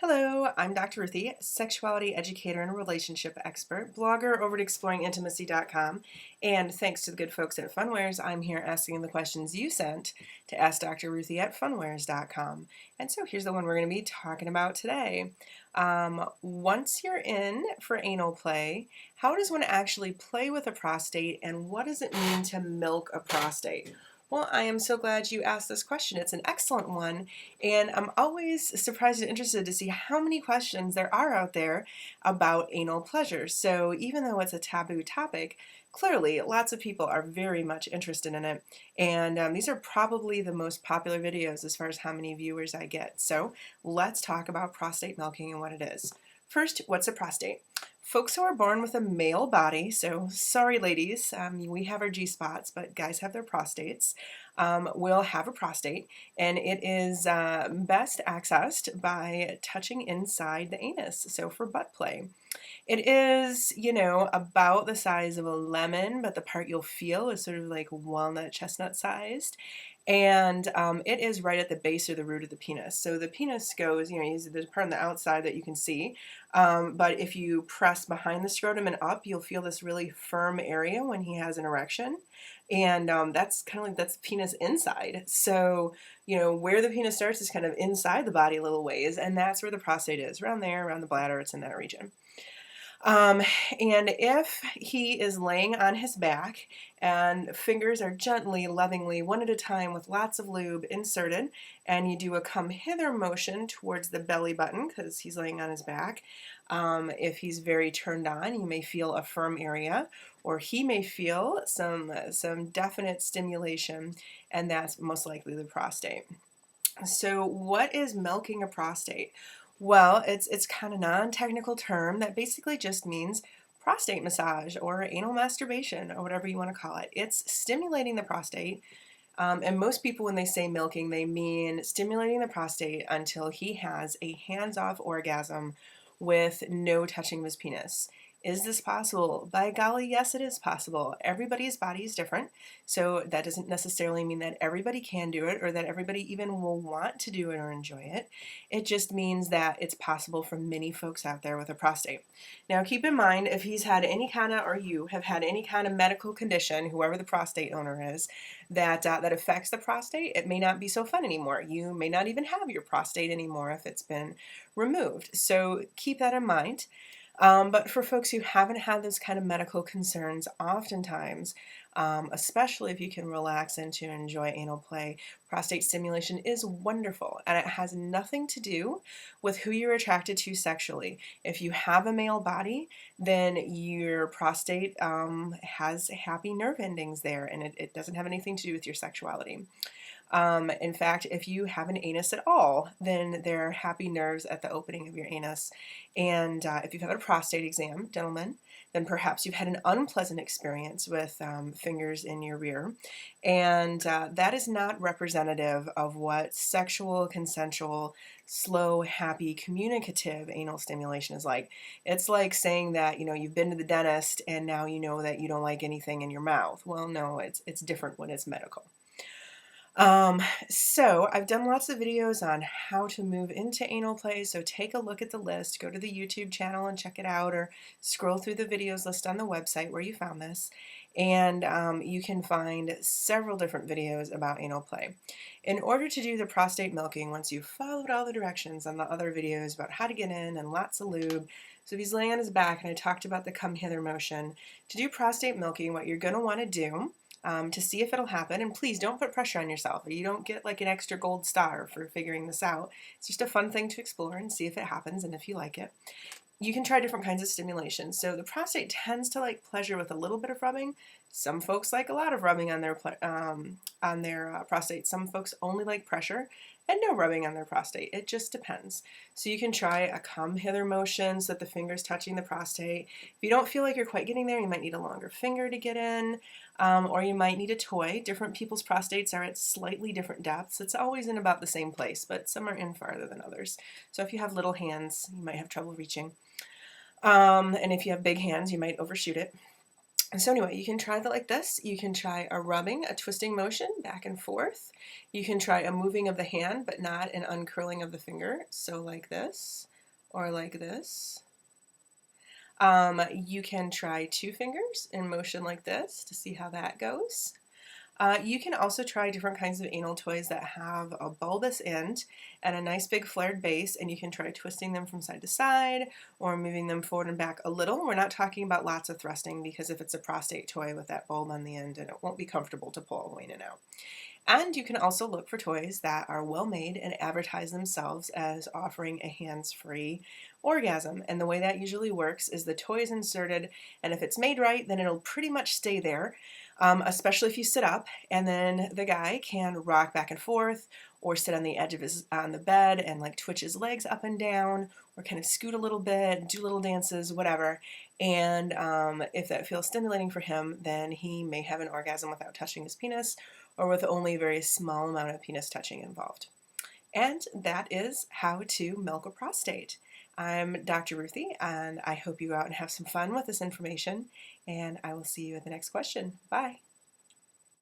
Hello, I'm Dr. Ruthie, sexuality educator and relationship expert, blogger over at exploringintimacy.com, and thanks to the good folks at Funwares, I'm here asking the questions you sent to Ask Dr. Ruthie at funwares.com. And so here's the one we're going to be talking about today. Once you're in for anal play, how does one actually play with a prostate, and what does it mean to milk a prostate? Well, I am so glad you asked this question. It's an excellent one, and I'm always surprised and interested to see how many questions there are out there about anal pleasure. So even though it's a taboo topic, clearly lots of people are very much interested in it. And these are probably the most popular videos as far as how many viewers I get. So let's talk about prostate milking and what it is. First, what's a prostate? Folks who are born with a male body, so sorry ladies, we have our G-spots, but guys have their prostates, will have a prostate, and it is best accessed by touching inside the anus, so for butt play. It is, about the size of a lemon, but the part you'll feel is sort of like walnut chestnut sized. And it is right at the base or the root of the penis. So the penis goes, there's a part on the outside that you can see. But if you press behind the scrotum and up, you'll feel this really firm area when he has an erection. And that's kind of like that's penis inside. So, where the penis starts is kind of inside the body a little ways. And that's where the prostate is, around there, around the bladder, it's in that region. And if he is laying on his back and fingers are gently, lovingly, one at a time with lots of lube inserted, and you do a come hither motion towards the belly button because he's laying on his back, if he's very turned on, you may feel a firm area, or he may feel some definite stimulation, and that's most likely the prostate. So what is milking a prostate? Well, it's kind of non-technical term that basically just means prostate massage or anal masturbation or whatever you want to call it. It's stimulating the prostate. And most people, when they say milking, they mean stimulating the prostate until he has a hands-off orgasm with no touching of his penis. Is this possible? By golly, yes, it is possible. Everybody's body is different, so that doesn't necessarily mean that everybody can do it or that everybody even will want to do it or enjoy it. It just means that it's possible for many folks out there with a prostate. Now, keep in mind, if he's had any kind of, or you have had any kind of medical condition, whoever the prostate owner is, that affects the prostate, it may not be so fun anymore. You may not even have your prostate anymore if it's been removed. So keep that in mind. But for folks who haven't had those kind of medical concerns, oftentimes, especially if you can relax into and enjoy anal play, prostate stimulation is wonderful, and it has nothing to do with who you're attracted to sexually. If you have a male body, then your prostate has happy nerve endings there, and it doesn't have anything to do with your sexuality. In fact, if you have an anus at all, then there are happy nerves at the opening of your anus. And if you've had a prostate exam, gentlemen, then perhaps you've had an unpleasant experience with fingers in your rear. And that is not representative of what sexual, consensual, slow, happy, communicative anal stimulation is like. It's like saying that, you've been to the dentist and now you know that you don't like anything in your mouth. Well, no, it's different when it's medical. So I've done lots of videos on how to move into anal play, so take a look at the list, go to the YouTube channel and check it out, or scroll through the videos list on the website where you found this, and you can find several different videos about anal play. In order to do the prostate milking, once you've followed all the directions on the other videos about how to get in and lots of lube, so if he's laying on his back and I talked about the come hither motion, to do prostate milking, what you're going to want to do to see if it'll happen. And please don't put pressure on yourself. You don't get like an extra gold star for figuring this out. It's just a fun thing to explore and see if it happens and if you like it. You can try different kinds of stimulation. So the prostate tends to like pleasure with a little bit of rubbing. Some folks like a lot of rubbing on their prostate. Some folks only like pressure and no rubbing on their prostate. It just depends. So you can try a come hither motion so that the finger's touching the prostate. If you don't feel like you're quite getting there, you might need a longer finger to get in, or you might need a toy. Different people's prostates are at slightly different depths. It's always in about the same place, but some are in farther than others. So if you have little hands, you might have trouble reaching. And if you have big hands, you might overshoot it. So anyway, you can try that like this. You can try a rubbing, a twisting motion back and forth. You can try a moving of the hand, but not an uncurling of the finger. So like this. or like this. You can try 2 fingers in motion like this to see how that goes. You can also try different kinds of anal toys that have a bulbous end and a nice big flared base, and you can try twisting them from side to side or moving them forward and back a little. We're not talking about lots of thrusting, because if it's a prostate toy with that bulb on the end, it won't be comfortable to pull in and out. And you can also look for toys that are well made and advertise themselves as offering a hands-free orgasm. And the way that usually works is the toy is inserted, and if it's made right, then it'll pretty much stay there, especially if you sit up, and then the guy can rock back and forth or sit on the edge of the bed and like twitch his legs up and down, or kind of scoot a little bit, do little dances, whatever. And if that feels stimulating for him, then he may have an orgasm without touching his penis, or with only a very small amount of penis touching involved. And that is how to milk a prostate. I'm Dr. Ruthie, and I hope you go out and have some fun with this information, and I will see you at the next question. Bye.